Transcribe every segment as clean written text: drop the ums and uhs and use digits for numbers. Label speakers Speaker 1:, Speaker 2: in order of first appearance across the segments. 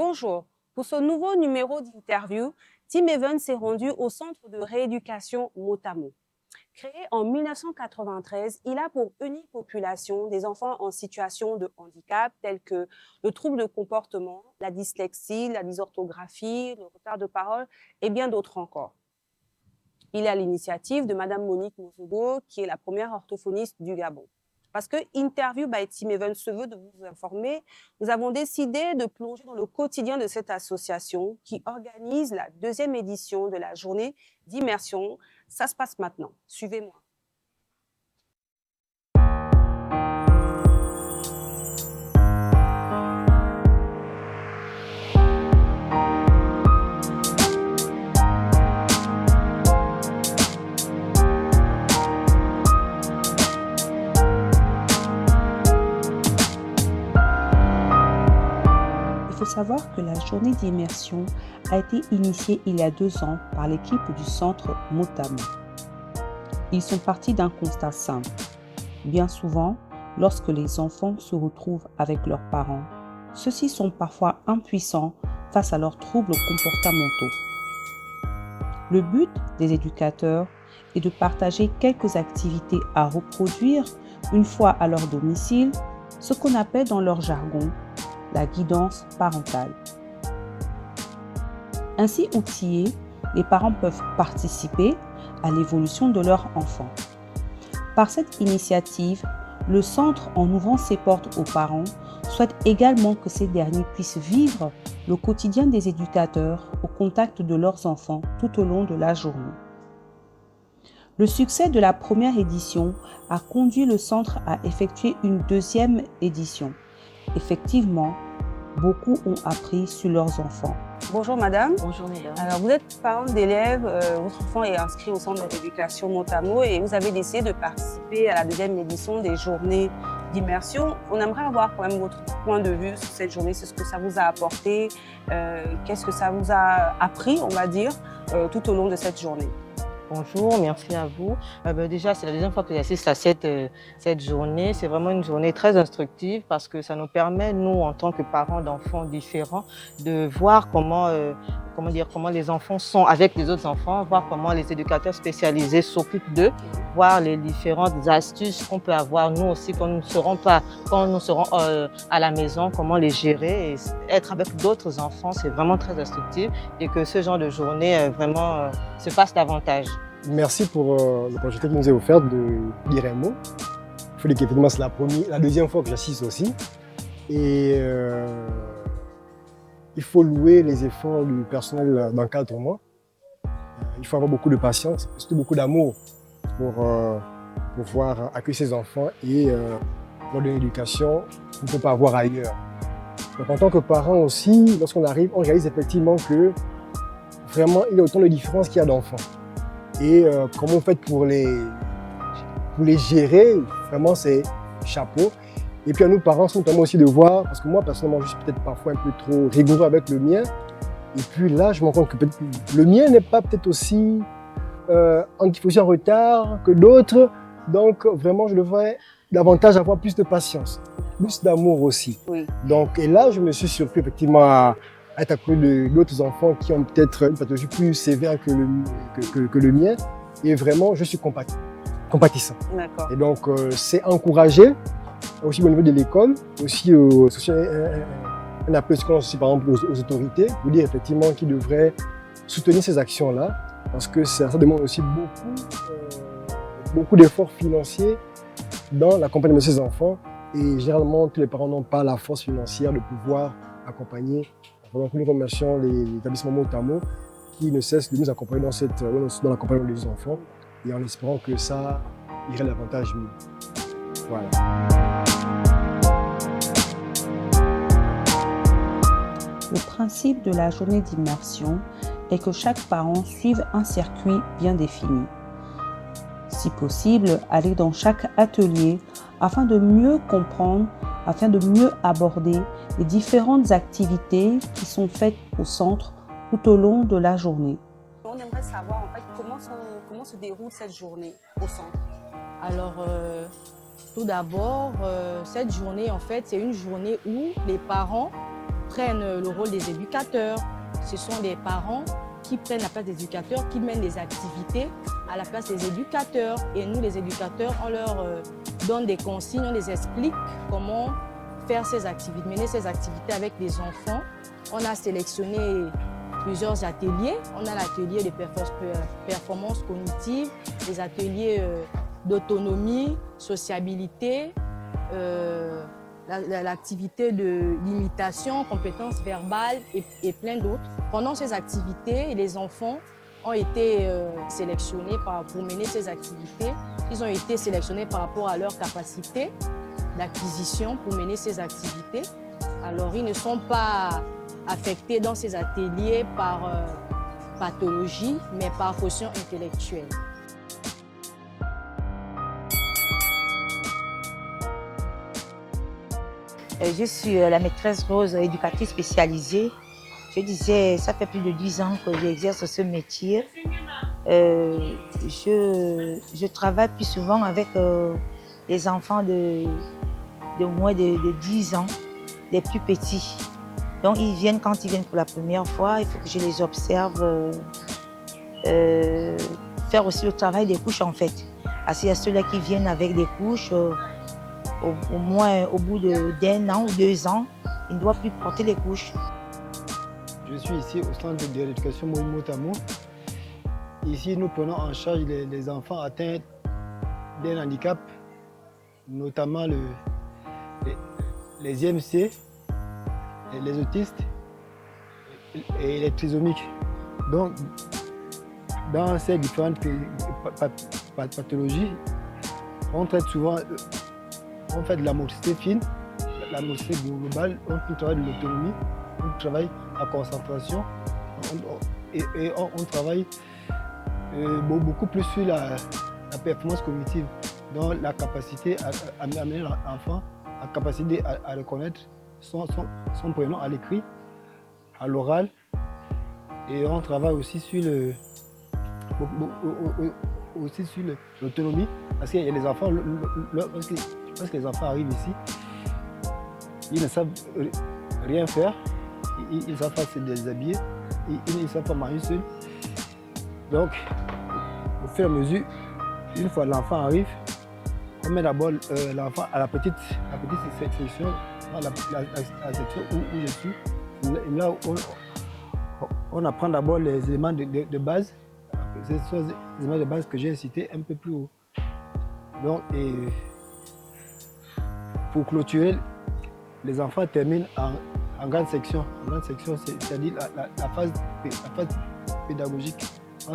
Speaker 1: Bonjour. Pour ce nouveau numéro d'interview, Tim Evans s'est rendu au centre de rééducation Motamo. Créé en 1993, il a pour unique population des enfants en situation de handicap tels que le trouble de comportement, la dyslexie, la dysorthographie, le retard de parole et bien d'autres encore. Il est à l'initiative de Madame Monique Mozogo, qui est la première orthophoniste du Gabon. Parce que Interview by Tim Evans se veut de vous informer, nous avons décidé de plonger dans le quotidien de cette association qui organise la deuxième édition de la journée d'immersion. Ça se passe maintenant. Suivez-moi.
Speaker 2: Il faut savoir que la journée d'immersion a été initiée il y a 2 ans par l'équipe du centre Motamo. Ils sont partis d'un constat simple. Bien souvent, lorsque les enfants se retrouvent avec leurs parents, ceux-ci sont parfois impuissants face à leurs troubles comportementaux. Le but des éducateurs est de partager quelques activités à reproduire une fois à leur domicile, ce qu'on appelle dans leur jargon la guidance parentale. Ainsi outillés, les parents peuvent participer à l'évolution de leur enfant. Par cette initiative, le centre, en ouvrant ses portes aux parents, souhaite également que ces derniers puissent vivre le quotidien des éducateurs au contact de leurs enfants tout au long de la journée. Le succès de la première édition a conduit le centre à effectuer une deuxième édition. Effectivement, beaucoup ont appris sur leurs enfants.
Speaker 1: Bonjour madame.
Speaker 3: Bonjour mesdames.
Speaker 1: Alors vous êtes parente d'élèves, votre enfant est inscrit au centre d'éducation Motamo et vous avez décidé de participer à la deuxième édition des journées d'immersion. On aimerait avoir quand même votre point de vue sur cette journée, c'est ce que ça vous a apporté, qu'est-ce que ça vous a appris, on va dire, tout au long de cette journée.
Speaker 3: Bonjour, merci à vous. Déjà, c'est la deuxième fois que j'assiste à cette journée. C'est vraiment une journée très instructive parce que ça nous permet, nous, en tant que parents d'enfants différents, de voir comment les enfants sont avec les autres enfants, voir comment les éducateurs spécialisés s'occupent d'eux, voir les différentes astuces qu'on peut avoir, nous aussi, quand nous serons à la maison, comment les gérer et être avec d'autres enfants, c'est vraiment très instructif et que ce genre de journée vraiment se fasse davantage.
Speaker 4: Merci pour l'opportunité que vous nous avez offerte de dire un mot. Il faut dire qu'effectivement, c'est la deuxième fois que j'assiste aussi. Et il faut louer les efforts du personnel d'encadrement. Il faut avoir beaucoup de patience, surtout beaucoup d'amour pour pouvoir accueillir ces enfants et leur donner l'éducation qu'on ne peut pas avoir ailleurs. Donc, en tant que parent aussi, lorsqu'on arrive, on réalise effectivement que vraiment, il y a autant de différences qu'il y a d'enfants. Et comment vous faites pour les gérer, vraiment c'est chapeau. Et puis à nous parents, c'est notamment aussi de voir, parce que moi personnellement je suis peut-être parfois un peu trop rigoureux avec le mien. Et puis là je me rends compte que le mien n'est pas peut-être aussi en retard que d'autres. Donc vraiment je devrais davantage avoir plus de patience, plus d'amour aussi.
Speaker 1: Oui.
Speaker 4: Donc, et là je me suis surpris effectivement à être à côté d'autres enfants qui ont peut-être une pathologie plus sévère que le mien. Et vraiment, je suis compatissant.
Speaker 1: D'accord.
Speaker 4: Et donc, c'est encouragé, aussi au niveau de l'école, aussi un appel aussi, par exemple aux autorités, pour dire effectivement qu'ils devraient soutenir ces actions-là, parce que ça demande aussi beaucoup d'efforts financiers dans l'accompagnement de ces enfants. Et généralement, tous les parents n'ont pas la force financière de pouvoir accompagner. Donc nous remercions l'établissement Motamo qui ne cesse de nous accompagner dans l'accompagnement des enfants et en espérant que ça irait davantage mieux. Voilà.
Speaker 2: Le principe de la journée d'immersion est que chaque parent suive un circuit bien défini. Si possible, aller dans chaque atelier afin de mieux comprendre, afin de mieux aborder les différentes activités qui sont faites au centre tout au long de la journée.
Speaker 1: On aimerait savoir en fait comment se déroule cette journée au centre.
Speaker 5: Alors, tout d'abord, cette journée, en fait, c'est une journée où les parents
Speaker 3: prennent le rôle des éducateurs. Ce sont les parents qui prennent la place des éducateurs, qui mènent les activités à la place des éducateurs. Et nous, les éducateurs, on leur donne des consignes, on les explique comment faire ces activités, mener ces activités avec les enfants. On a sélectionné plusieurs ateliers. On a l'atelier de performance cognitive, les ateliers d'autonomie, sociabilité, l'activité de l'imitation, compétences verbales et plein d'autres. Pendant ces activités, les enfants ont été sélectionnés pour mener ces activités. Ils ont été sélectionnés par rapport à leur capacité d'acquisition pour mener ces activités. Alors, ils ne sont pas affectés dans ces ateliers par pathologie, mais par quotient intellectuel.
Speaker 5: Je suis la maîtresse Rose, éducatrice spécialisée. Je disais, ça fait plus de 10 ans que j'exerce ce métier. Je travaille plus souvent avec les enfants de moins de 10 ans, les plus petits. Donc quand ils viennent pour la première fois, il faut que je les observe faire aussi le travail des couches en fait. Parce qu'il y a ceux-là qui viennent avec des couches, au moins au bout d'1 an ou 2 ans, ils ne doivent plus porter les couches.
Speaker 4: Je suis ici au centre de rééducation Motamo. Ici, nous prenons en charge les enfants atteints d'un handicap, notamment les IMC, les autistes et les trisomiques. Donc, dans ces différentes pathologies, on traite souvent, on fait de la motricité fine, la motricité globale, on travaille de l'autonomie, on travaille la concentration et on travaille beaucoup plus sur la performance cognitive, donc la capacité à amener l'enfant, la capacité à reconnaître son prénom à l'écrit, à l'oral, et on travaille aussi sur l'autonomie, parce qu'il y a les enfants, lorsque les enfants arrivent ici, ils ne savent rien faire, ils ne savent pas se déshabiller, ils ne savent pas manger seul. Donc, au fur et à mesure, une fois l'enfant arrive, on met d'abord l'enfant à la petite section, la section où je suis. Là, on apprend d'abord les éléments de base. Ce sont les éléments de base que j'ai cités un peu plus haut. Donc, pour clôturer, les enfants terminent en grande section. En grande section, c'est-à-dire la phase pédagogique.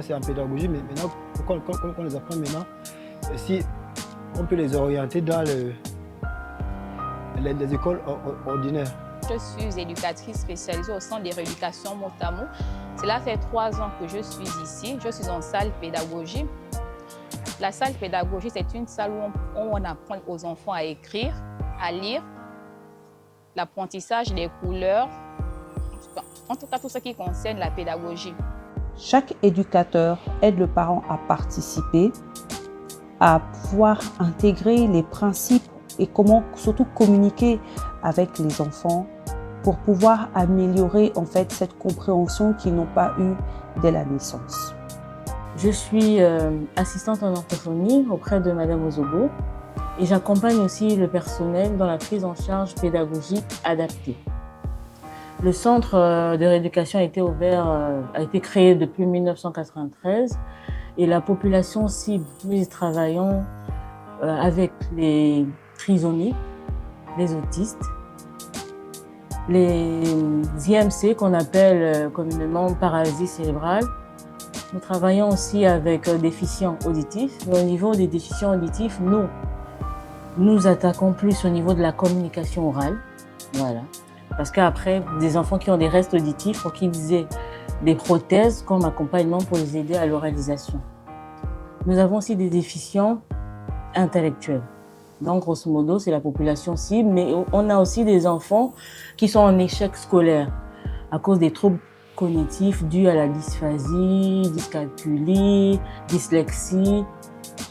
Speaker 4: C'est en pédagogie, mais maintenant, quand on les apprend maintenant, si on peut les orienter dans les écoles ordinaires.
Speaker 6: Je suis éducatrice spécialisée au centre de rééducation Motamo. Cela fait 3 ans que je suis ici. Je suis en salle pédagogie. La salle pédagogie, c'est une salle où on apprend aux enfants à écrire, à lire, l'apprentissage des couleurs, en tout cas tout ce qui concerne la pédagogie.
Speaker 2: Chaque éducateur aide le parent à participer, à pouvoir intégrer les principes et comment surtout communiquer avec les enfants pour pouvoir améliorer en fait cette compréhension qu'ils n'ont pas eue dès la naissance.
Speaker 7: Je suis assistante en orthophonie auprès de Madame Ozobo et j'accompagne aussi le personnel dans la prise en charge pédagogique adaptée. Le centre de rééducation a été créé depuis 1993 et la population cible, nous y travaillons avec les trisomiques, les autistes, les IMC qu'on appelle communément paralysie cérébrale. Nous travaillons aussi avec déficients auditifs. Mais au niveau des déficients auditifs, nous attaquons plus au niveau de la communication orale. Voilà. Parce qu'après, des enfants qui ont des restes auditifs, il faut qu'ils aient des prothèses comme accompagnement pour les aider à l'oralisation. Nous avons aussi des déficients intellectuels. Donc, grosso modo, c'est la population cible, mais on a aussi des enfants qui sont en échec scolaire à cause des troubles cognitifs dus à la dysphasie, dyscalculie, dyslexie,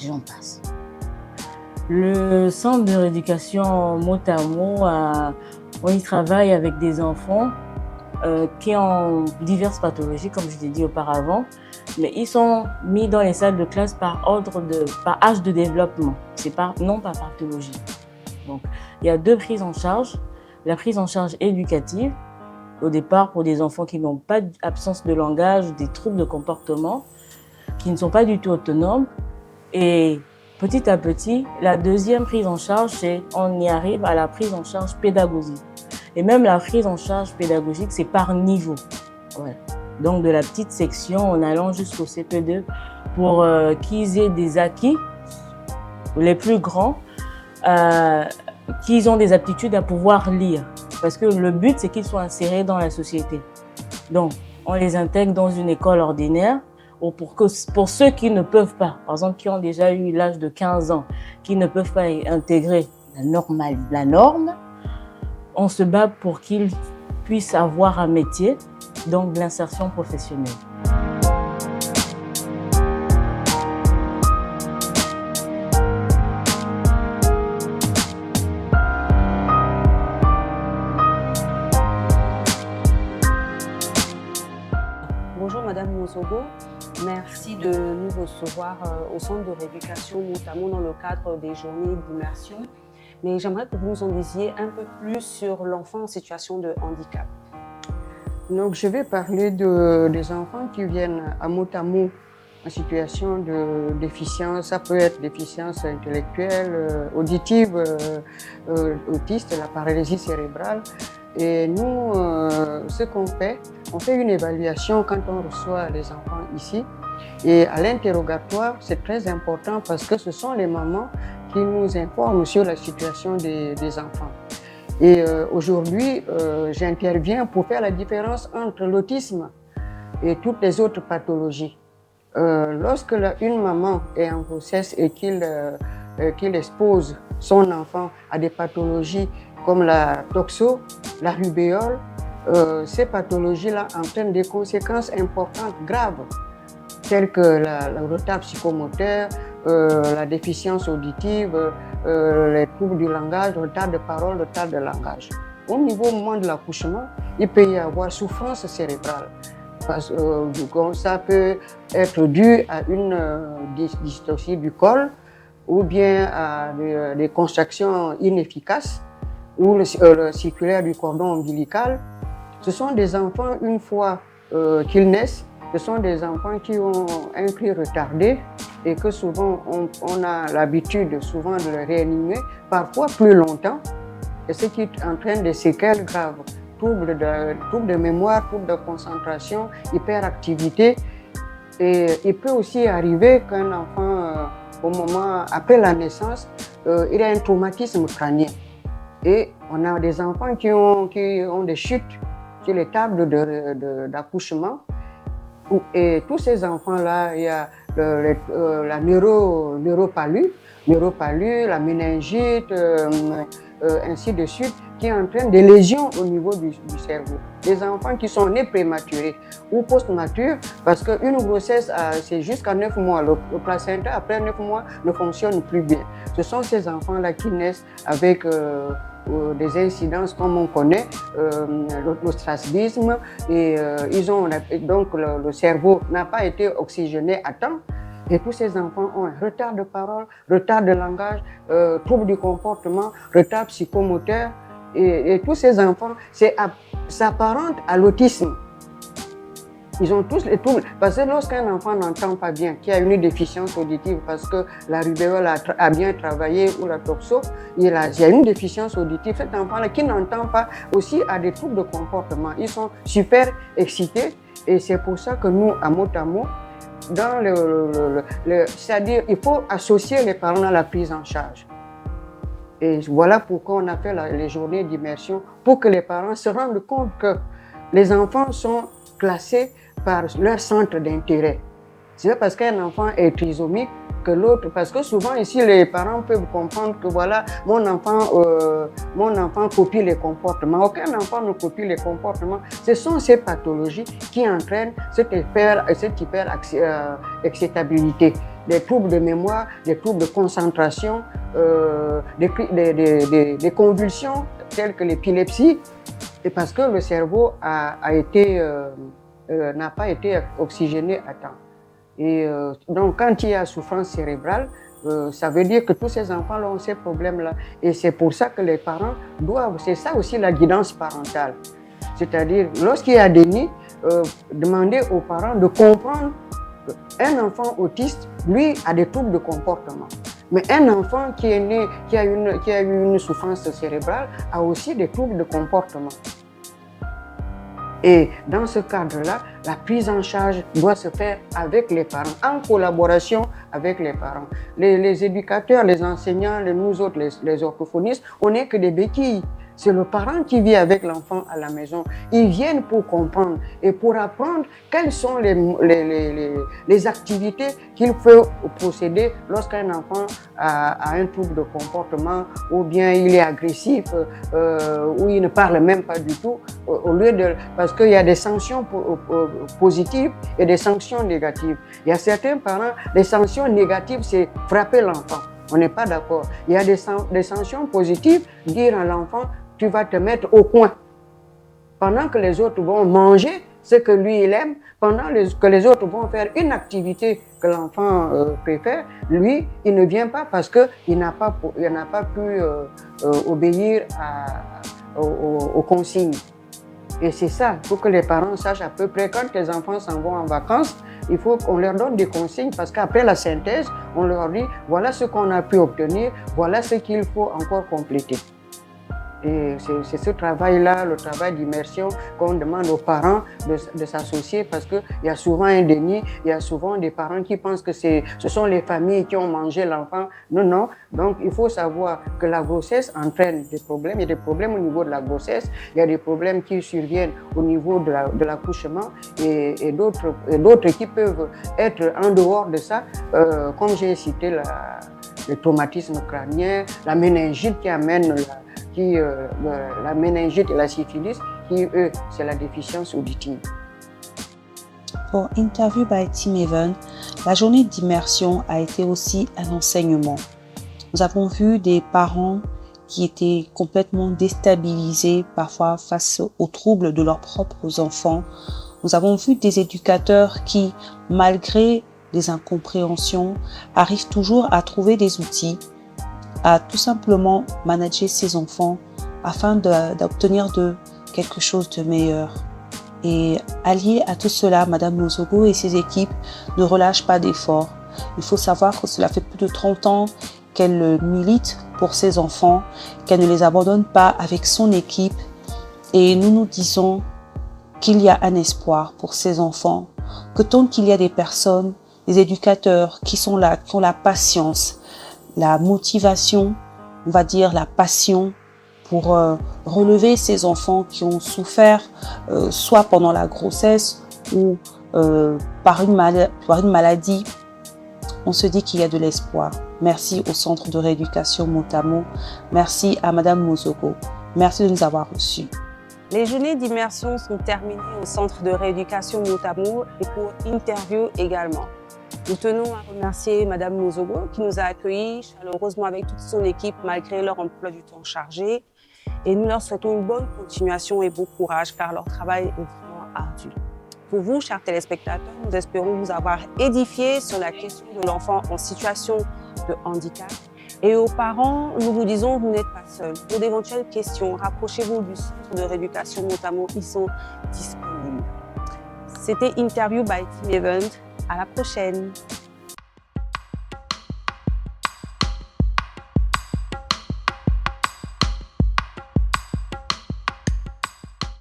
Speaker 7: j'en passe. Le centre de rééducation Motamo a On y travaille avec des enfants qui ont diverses pathologies, comme je l'ai dit auparavant, mais ils sont mis dans les salles de classe par âge de développement, non pas par pathologie. Donc, il y a 2 prises en charge. La prise en charge éducative, au départ pour des enfants qui n'ont pas d'absence de langage, des troubles de comportement, qui ne sont pas du tout autonomes. Et petit à petit, la deuxième prise en charge, c'est on y arrive à la prise en charge pédagogique. Et même la prise en charge pédagogique, c'est par niveau. Ouais. Donc de la petite section en allant jusqu'au CP2 pour qu'ils aient des acquis, les plus grands, qu'ils ont des aptitudes à pouvoir lire. Parce que le but, c'est qu'ils soient insérés dans la société. Donc, on les intègre dans une école ordinaire ou pour ceux qui ne peuvent pas, par exemple, qui ont déjà eu l'âge de 15 ans, qui ne peuvent pas intégrer la norme, on se bat pour qu'ils puissent avoir un métier, donc de l'insertion professionnelle.
Speaker 1: Bonjour Madame Mozogo, merci de nous recevoir au Centre de rééducation Motamo dans le cadre des journées d'immersion. Mais j'aimerais que vous nous en disiez un peu plus sur l'enfant en situation de handicap.
Speaker 8: Donc je vais parler des enfants qui viennent à Motamo en situation de déficience. Ça peut être déficience intellectuelle, auditive, autiste, la paralysie cérébrale. Et nous, ce qu'on fait, on fait une évaluation quand on reçoit les enfants ici. Et à l'interrogatoire, c'est très important parce que ce sont les mamans qui nous informent sur la situation des enfants. Et aujourd'hui, j'interviens pour faire la différence entre l'autisme et toutes les autres pathologies. Lorsque une maman est en grossesse et qu'il expose son enfant à des pathologies comme la toxo, la rubéole, ces pathologies-là entraînent des conséquences importantes, graves, telles que le retard psychomoteur, la déficience auditive, les troubles du langage, retard de parole, retard de langage. Au moment de l'accouchement, il peut y avoir souffrance cérébrale. Parce que ça peut être dû à une dystocie du col ou bien à des contractions inefficaces ou le circulaire du cordon ombilical. Ce sont des enfants, une fois qu'ils naissent, ce sont des enfants qui ont un cri retardé et que souvent on a l'habitude souvent de les réanimer, parfois plus longtemps, et ce qui entraîne des séquelles graves, troubles de mémoire, troubles de concentration, hyperactivité. Et il peut aussi arriver qu'un enfant, au moment après la naissance, il a un traumatisme crânien. Et on a des enfants qui ont des chutes sur les tables d'accouchement. Et tous ces enfants-là, il y a la neuropalu, la méningite, ainsi de suite, qui entraînent des lésions au niveau du cerveau. Des enfants qui sont nés prématurés ou post-matures, parce qu'une grossesse, c'est jusqu'à 9 mois. Le placenta, après 9 mois, ne fonctionne plus bien. Ce sont ces enfants-là qui naissent avec des incidences comme on connaît, le strabisme, et donc le cerveau n'a pas été oxygéné à temps. Et tous ces enfants ont un retard de parole, retard de langage, troubles du comportement, retard psychomoteur. Et tous ces enfants, s'apparente à l'autisme. Ils ont tous les troubles. Parce que lorsqu'un enfant n'entend pas bien, qui a une déficience auditive, parce que la rubéole a bien travaillé ou la toxo, il y a une déficience auditive. Cet enfant-là qui n'entend pas aussi a des troubles de comportement. Ils sont super excités. Et c'est pour ça que nous, à Motamo, c'est-à-dire il faut associer les parents à la prise en charge. Et voilà pourquoi on a fait les journées d'immersion, pour que les parents se rendent compte que les enfants sont classés par leur centre d'intérêt. C'est pas parce qu'un enfant est trisomique que l'autre, parce que souvent ici les parents peuvent comprendre que voilà, mon enfant copie les comportements. Aucun enfant ne copie les comportements. Ce sont ces pathologies qui entraînent cette hyper excitabilité, des troubles de mémoire, des troubles de concentration, des convulsions telles que l'épilepsie, et parce que le cerveau n'a pas été oxygéné à temps. Et donc, quand il y a souffrance cérébrale, ça veut dire que tous ces enfants ont ces problèmes-là. Et c'est pour ça que les parents doivent, c'est ça aussi la guidance parentale. C'est-à-dire, lorsqu'il y a déni, demander aux parents de comprendre qu'un enfant autiste, lui, a des troubles de comportement. Mais un enfant qui est né, qui a eu une souffrance cérébrale, a aussi des troubles de comportement. Et dans ce cadre-là, la prise en charge doit se faire avec les parents, en collaboration avec les parents. Les éducateurs, les enseignants, nous autres, les orthophonistes, on n'est que des béquilles. C'est le parent qui vit avec l'enfant à la maison. Ils viennent pour comprendre et pour apprendre quelles sont les activités qu'il faut procéder lorsqu'un enfant a un trouble de comportement ou bien il est agressif ou il ne parle même pas du tout, parce qu'il y a des sanctions positives et des sanctions négatives. Il y a certains parents, les sanctions négatives, c'est frapper l'enfant. On n'est pas d'accord. Il y a des sanctions positives, dire à l'enfant, tu vas te mettre au coin. Pendant que les autres vont manger ce que lui il aime, pendant que les autres vont faire une activité que l'enfant préfère, lui, il ne vient pas parce qu'il n'a pas pu obéir aux consignes. Et c'est ça, il faut que les parents sachent à peu près quand les enfants s'en vont en vacances, il faut qu'on leur donne des consignes parce qu'après la synthèse, on leur dit voilà ce qu'on a pu obtenir, voilà ce qu'il faut encore compléter. Et c'est ce travail-là, le travail d'immersion qu'on demande aux parents de s'associer parce qu'il y a souvent un déni, il y a souvent des parents qui pensent que ce sont les familles qui ont mangé l'enfant. Non, non. Donc il faut savoir que la grossesse entraîne des problèmes. Il y a des problèmes au niveau de la grossesse, il y a des problèmes qui surviennent au niveau de l'accouchement et d'autres qui peuvent être en dehors de ça, comme j'ai cité le traumatisme crânien, la méningite qui amène la méningite et la syphilis, qui, eux, c'est la déficience auditive.
Speaker 2: Pour Interview by Team Even, la journée d'immersion a été aussi un enseignement. Nous avons vu des parents qui étaient complètement déstabilisés, parfois face aux troubles de leurs propres enfants. Nous avons vu des éducateurs qui, malgré les incompréhensions, arrivent toujours à trouver des outils, à tout simplement manager ses enfants afin d'obtenir quelque chose de meilleur. Et allié à tout cela, Madame Mozogo et ses équipes ne relâchent pas d'efforts. Il faut savoir que cela fait plus de 30 ans qu'elle milite pour ses enfants, qu'elle ne les abandonne pas avec son équipe. Et nous nous disons qu'il y a un espoir pour ces enfants, que tant qu'il y a des personnes, des éducateurs qui sont là, qui ont la patience, la motivation, on va dire la passion pour relever ces enfants qui ont souffert soit pendant la grossesse ou par une maladie, on se dit qu'il y a de l'espoir. Merci au Centre de rééducation Motamo, merci à Madame Mozogo, merci de nous avoir reçus.
Speaker 1: Les journées d'immersion sont terminées au Centre de rééducation Motamo et pour Interview également. Nous tenons à remercier Madame Mozogo qui nous a accueillis chaleureusement avec toute son équipe malgré leur emploi du temps chargé. Et nous leur souhaitons une bonne continuation et bon courage car leur travail est vraiment ardu. Pour vous, chers téléspectateurs, nous espérons vous avoir édifié sur la question de l'enfant en situation de handicap. Et aux parents, nous vous disons, vous n'êtes pas seuls. Pour d'éventuelles questions, rapprochez-vous du Centre de rééducation Motamo, ils sont disponibles. C'était Interview by Team Event. À la prochaine.